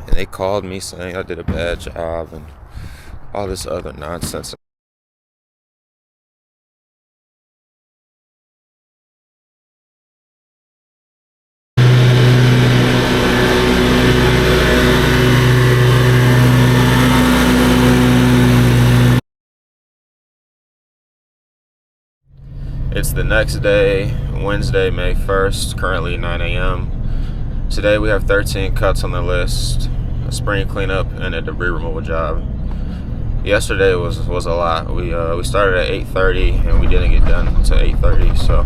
and they called me saying I did a bad job and all this other nonsense. It's the next day, Wednesday, May 1st, currently 9 a.m. Today we have 13 cuts on the list, a spring cleanup and a debris removal job. Yesterday was a lot. We started at 8:30 and we didn't get done until 8:30. So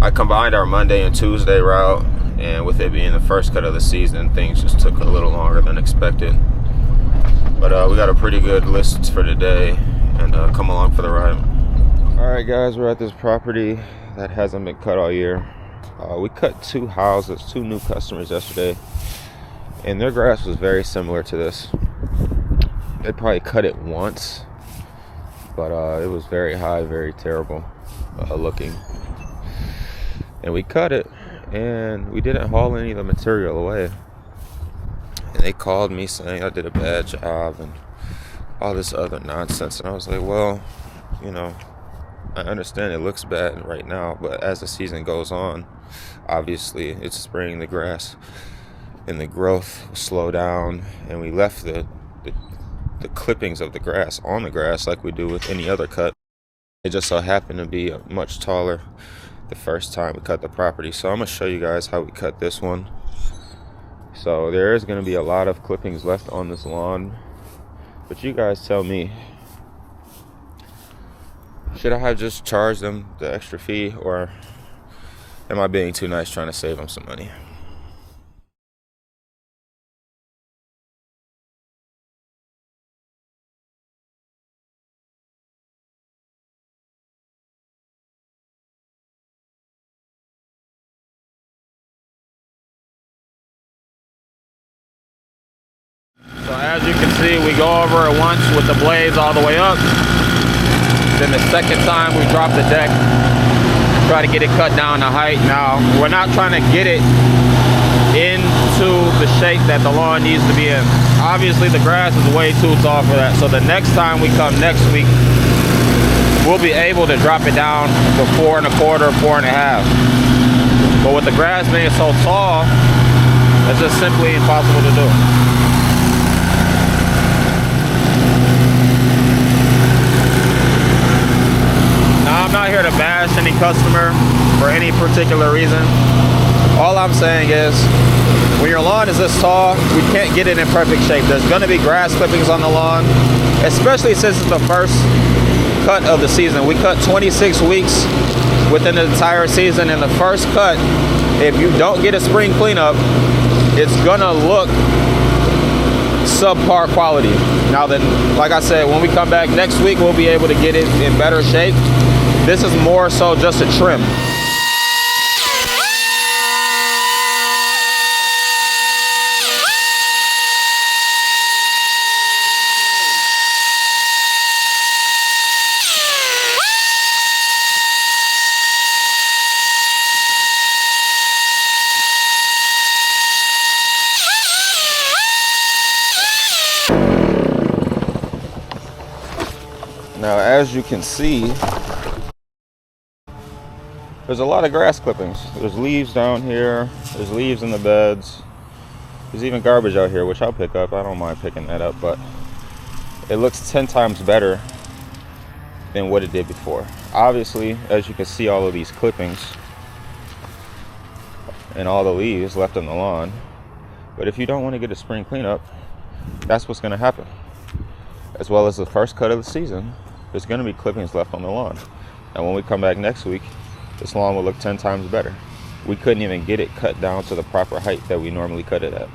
I combined our Monday and Tuesday route, and with it being the first cut of the season, things just took a little longer than expected. But we got a pretty good list for today, and come along for the ride. Alright guys, we're at this property that hasn't been cut all year. We cut two houses, two new customers yesterday, and their grass was very similar to this. They probably cut it once, but it was very high, very terrible looking. And we cut it, and we didn't haul any of the material away. And they called me saying I did a bad job and all this other nonsense. And I was like, well, you know, I understand it looks bad right now, but as the season goes on, obviously it's spring, the grass and the growth will slow down, and we left the clippings of the grass on the grass like we do with any other cut. It just so happened to be much taller the first time we cut the property. So I'm going to show you guys how we cut this one. So there is going to be a lot of clippings left on this lawn, but you guys tell me. Should I have just charged them the extra fee, or am I being too nice trying to save them some money? So as you can see, we go over it once with the blades all the way up. Then the second time we drop the deck, try to get it cut down to height. Now, we're not trying to get it into the shape that the lawn needs to be in. Obviously, the grass is way too tall for that. So the next time we come next week, we'll be able to drop it down to 4 1/4, 4 1/2. But with the grass being so tall, it's just simply impossible to do. I'm not here to bash any customer for any particular reason. All I'm saying is, when your lawn is this tall, we can't get it in perfect shape. There's going to be grass clippings on the lawn, especially since it's the first cut of the season. We cut 26 weeks within the entire season, and the first cut, if you don't get a spring cleanup, it's going to look subpar quality. Now then, like I said, when we come back next week, we'll be able to get it in better shape. This is more so just a trim. Now, as you can see, there's a lot of grass clippings. There's leaves down here. There's leaves in the beds. There's even garbage out here, which I'll pick up. I don't mind picking that up, but it looks 10 times better than what it did before. Obviously, as you can see, all of these clippings and all the leaves left on the lawn. But if you don't want to get a spring cleanup, that's what's going to happen. As well as the first cut of the season, there's going to be clippings left on the lawn. And when we come back next week, this lawn will look 10 times better. We couldn't even get it cut down to the proper height that we normally cut it at.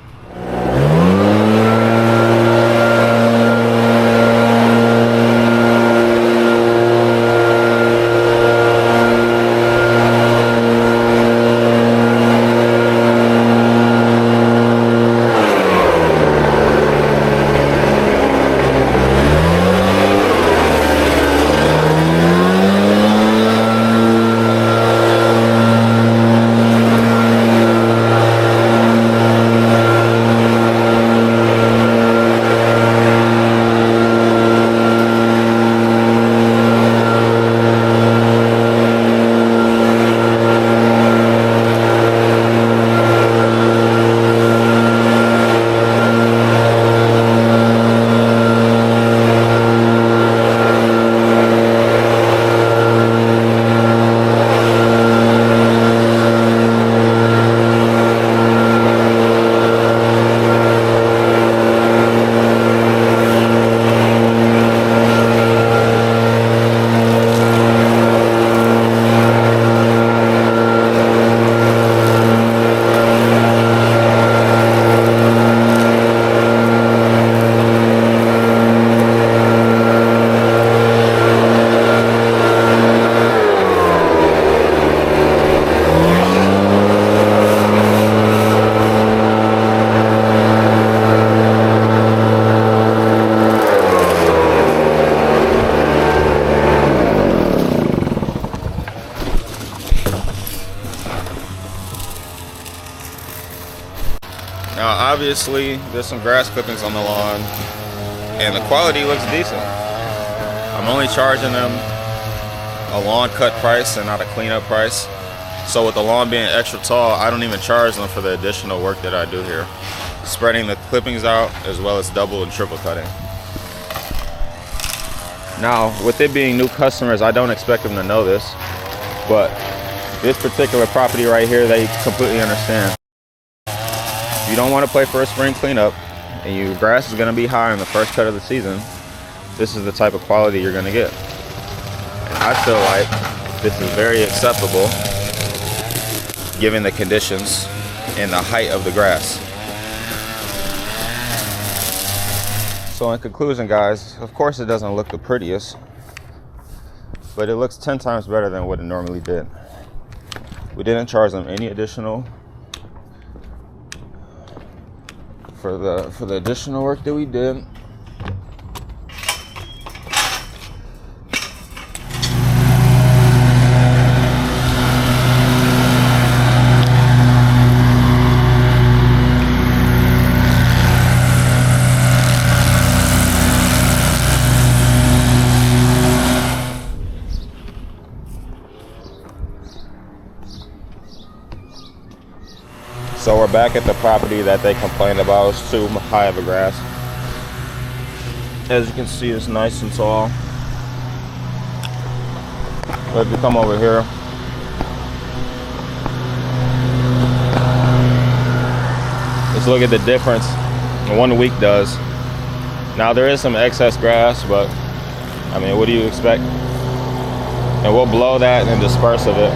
Now, obviously, there's some grass clippings on the lawn, and the quality looks decent. I'm only charging them a lawn cut price and not a cleanup price. So with the lawn being extra tall, I don't even charge them for the additional work that I do here. Spreading the clippings out as well as double and triple cutting. Now, with it being new customers, I don't expect them to know this, but this particular property right here, they completely understand. If you don't want to play for a spring cleanup and your grass is going to be high in the first cut of the season, this is the type of quality you're going to get. And I feel like this is very acceptable given the conditions and the height of the grass. So in conclusion, guys, of course it doesn't look the prettiest, but it looks 10 times better than what it normally did. We didn't charge them any additional for the additional work that we did. So we're back at the property that they complained about. It's too high of a grass. As you can see, it's nice and tall. But if you come over here, let's look at the difference 1 week does. Now there is some excess grass, but I mean, what do you expect? And we'll blow that and disperse of it.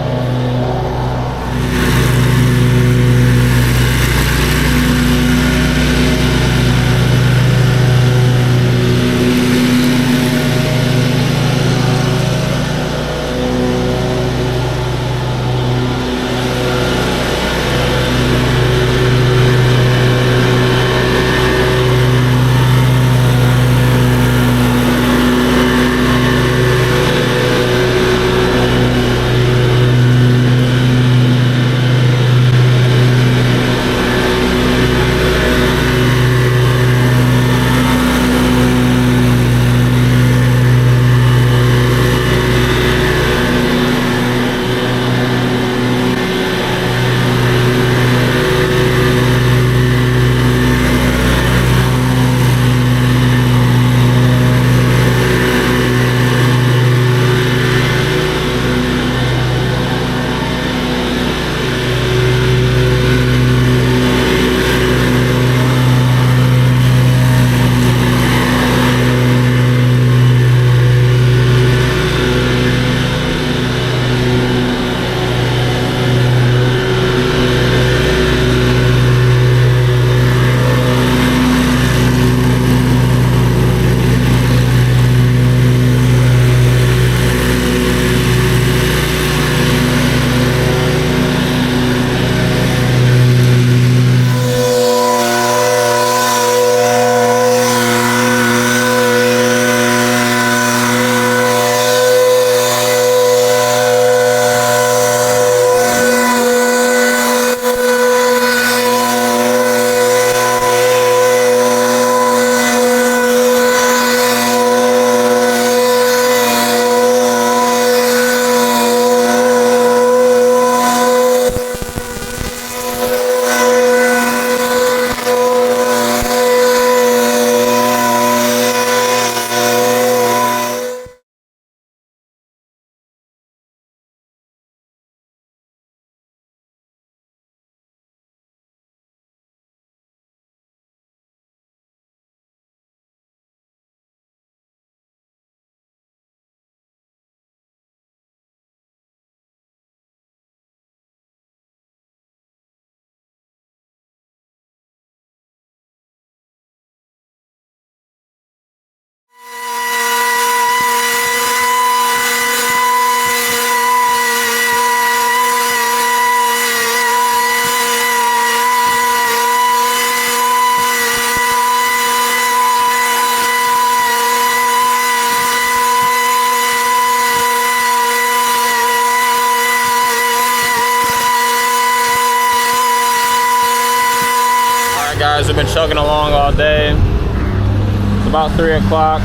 guys, we've been chugging along all day. It's about 3 o'clock,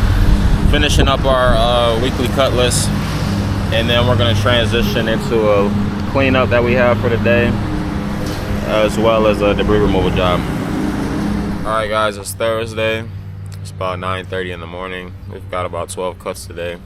finishing up our weekly cut list, and then we're going to transition into a cleanup that we have for the day, as well as a debris removal job. All right, guys, it's Thursday. It's about 9:30 in the morning. We've got about 12 cuts today.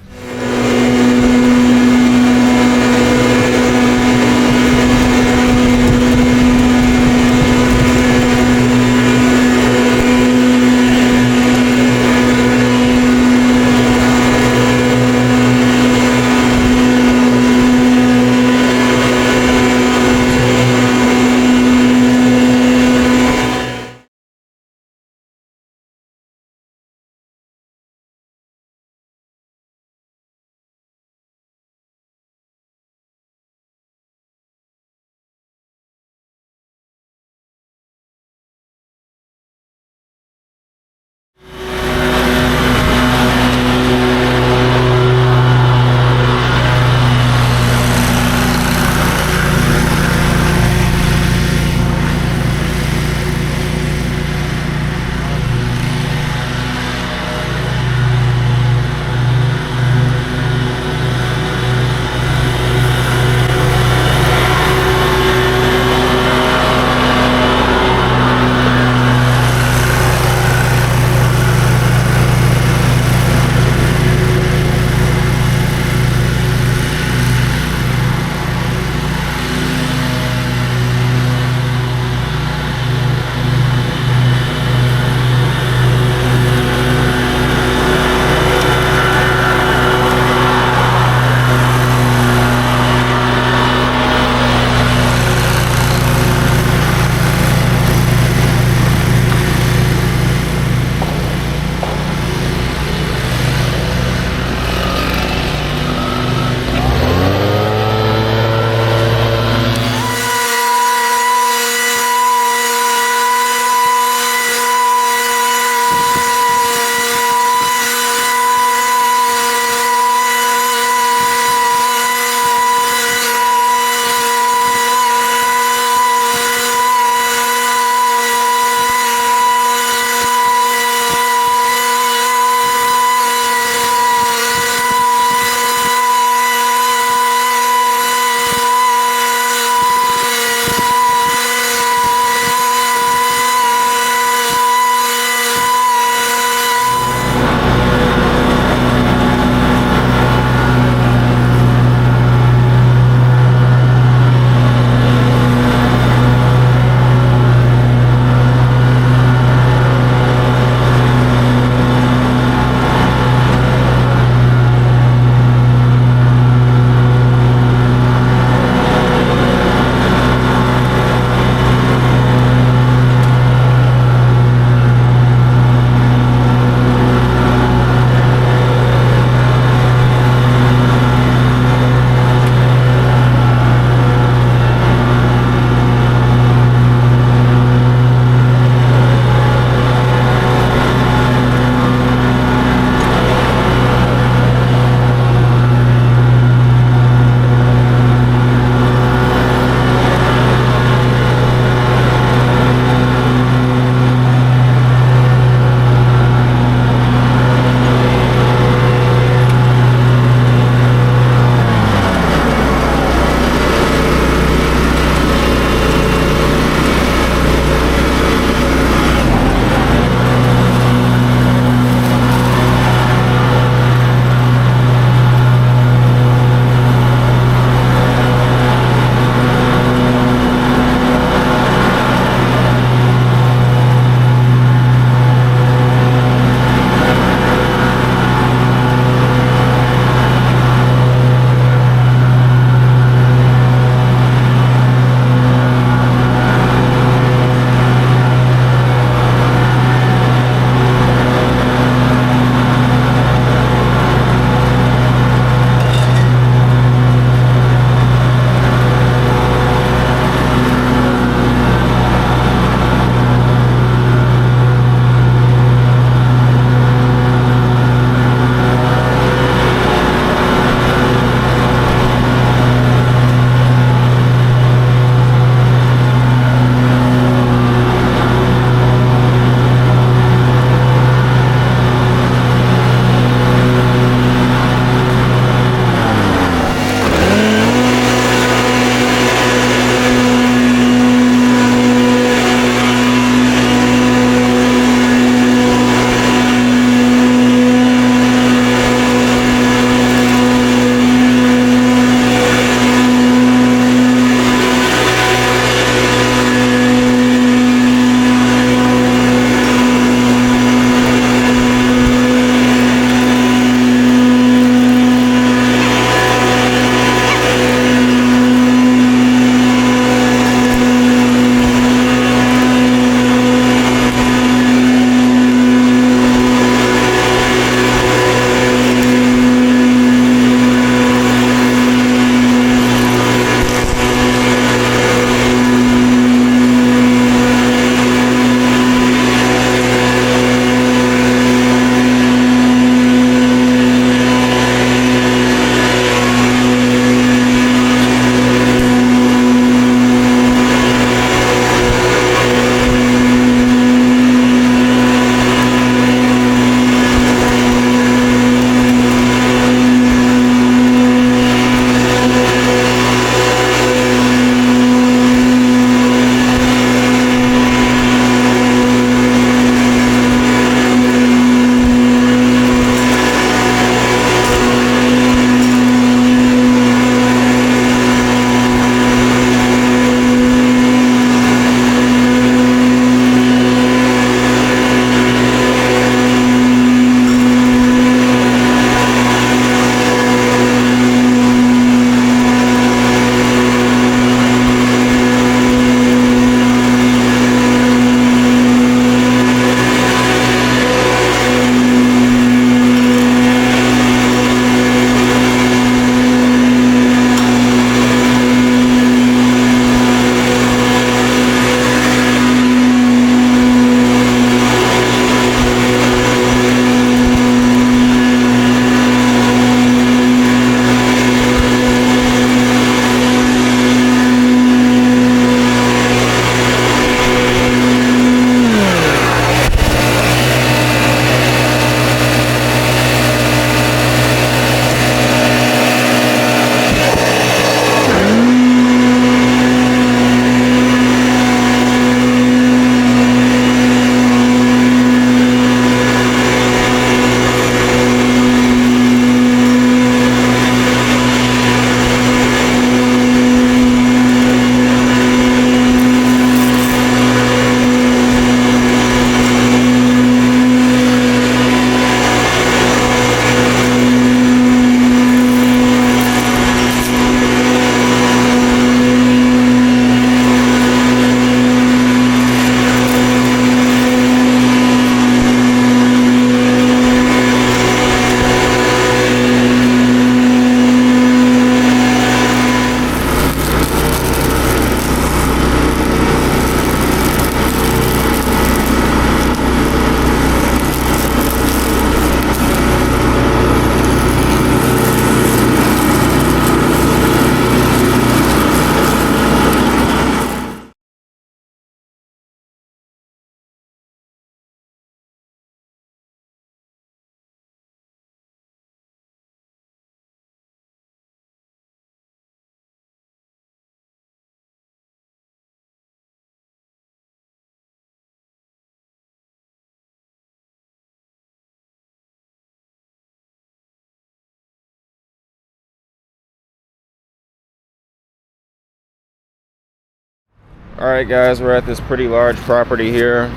Alright guys, we're at this pretty large property here.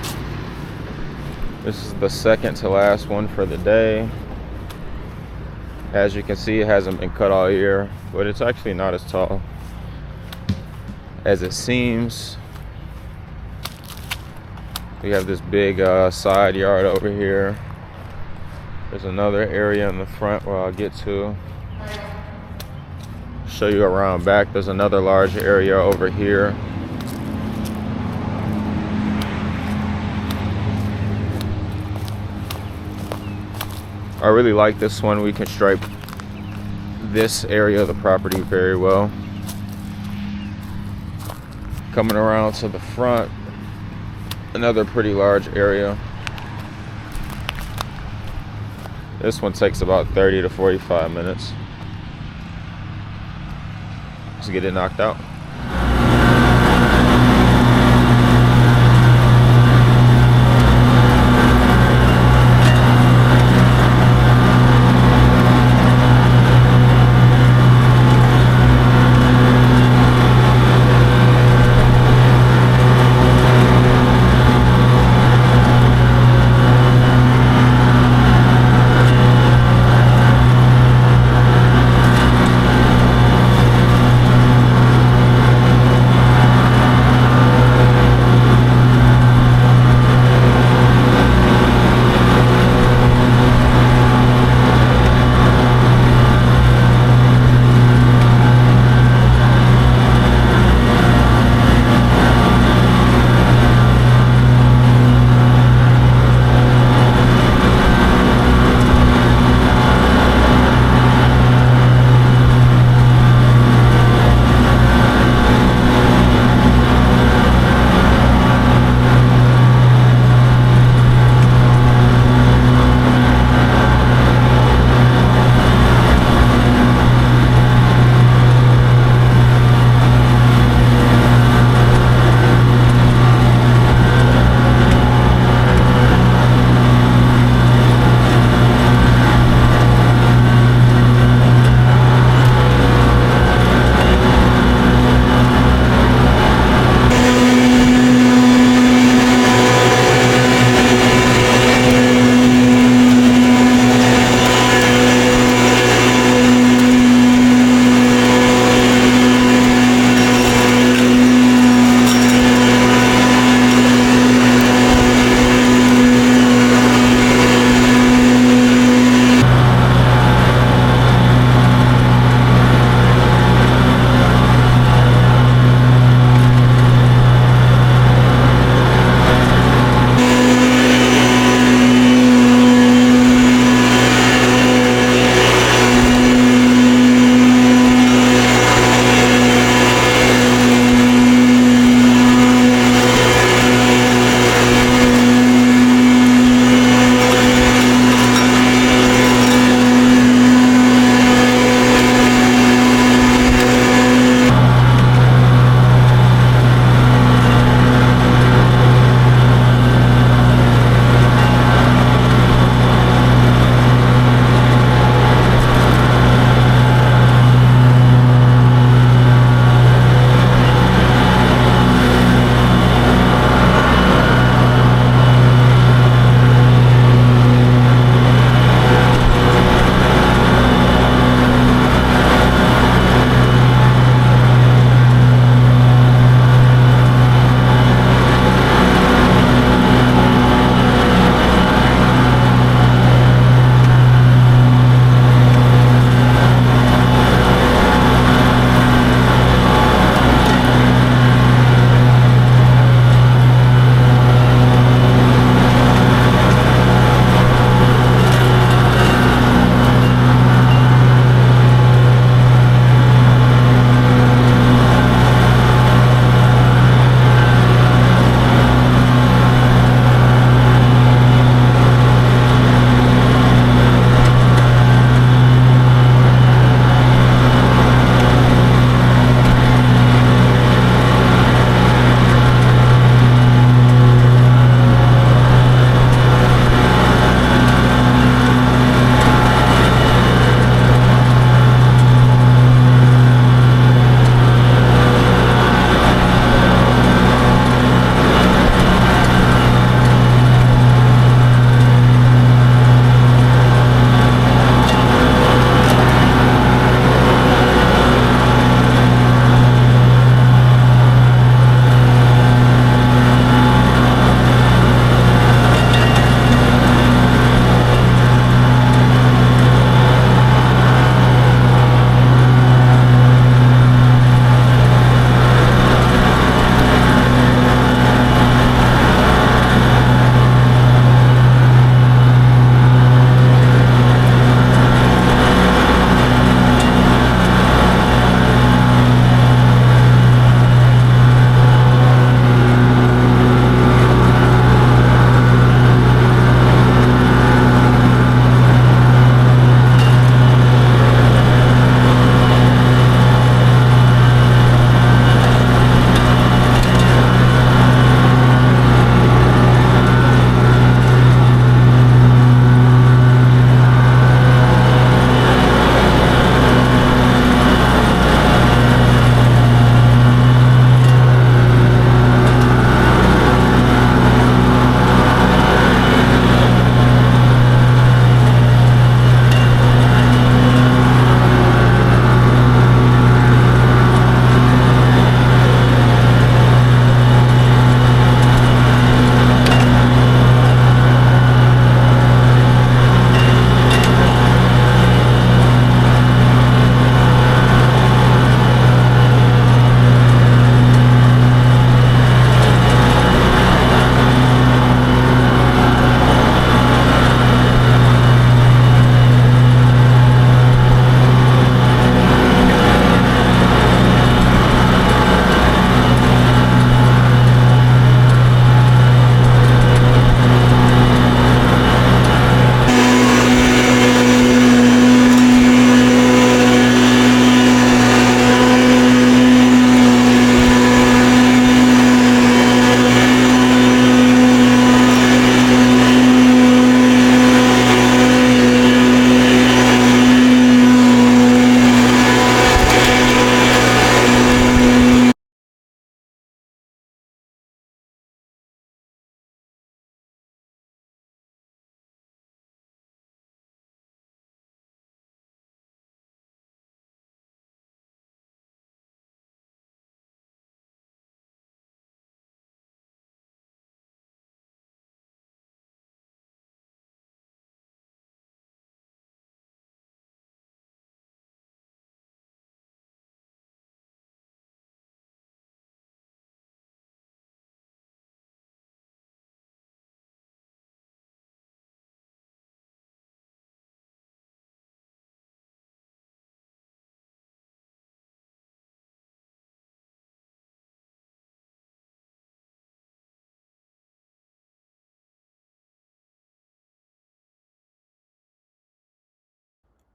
This is the second to last one for the day. As you can see, it hasn't been cut all year, but it's actually not as tall as it seems. We have this big side yard over here. There's another area in the front where I'll get to. Show you around back. There's another large area over here. I really like this one. We can stripe this area of the property very well. Coming around to the front, another pretty large area. This one takes about 30 to 45 minutes. Let's get it knocked out.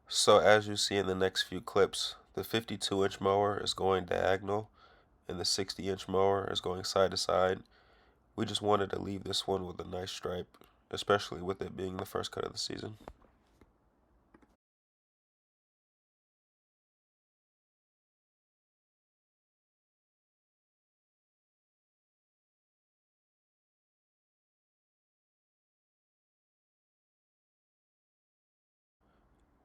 So as you see in the next few clips, the 52-inch mower is going diagonal and the 60-inch mower is going side to side. We just wanted to leave this one with a nice stripe, especially with it being the first cut of the season.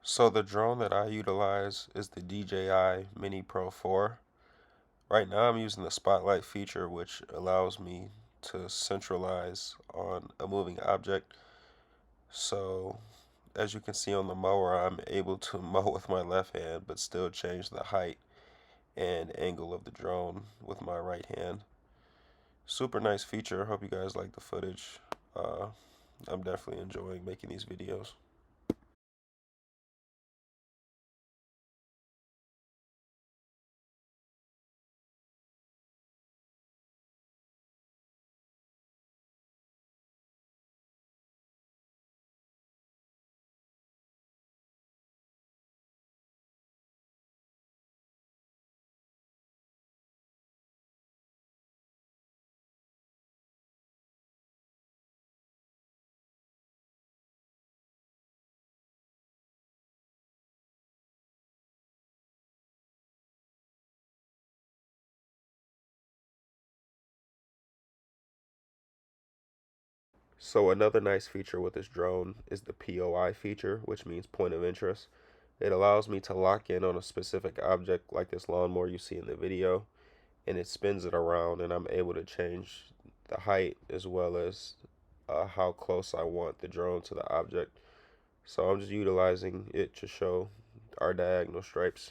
So the drone that I utilize is the DJI Mini Pro 4. Right now I'm using the spotlight feature, which allows me to centralize on a moving object. So as you can see on the mower, I'm able to mow with my left hand but still change the height and angle of the drone with my right hand. Super nice feature. Hope you guys like the footage. I'm definitely enjoying making these videos. So another nice feature with this drone is the POI feature, which means point of interest. It allows me to lock in on a specific object like this lawnmower you see in the video, and it spins it around, and I'm able to change the height as well as how close I want the drone to the object. So I'm just utilizing it to show our diagonal stripes.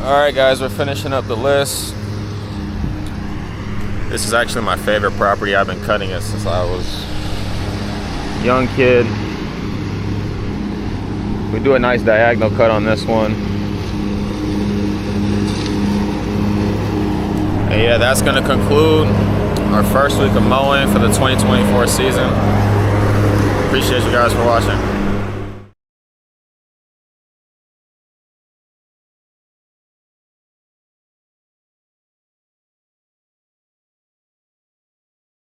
Alright guys, we're finishing up the list. This is actually my favorite property. I've been cutting it since I was a young kid. We do a nice diagonal cut on this one. And yeah, that's going to conclude our first week of mowing for the 2024 season. Appreciate you guys for watching.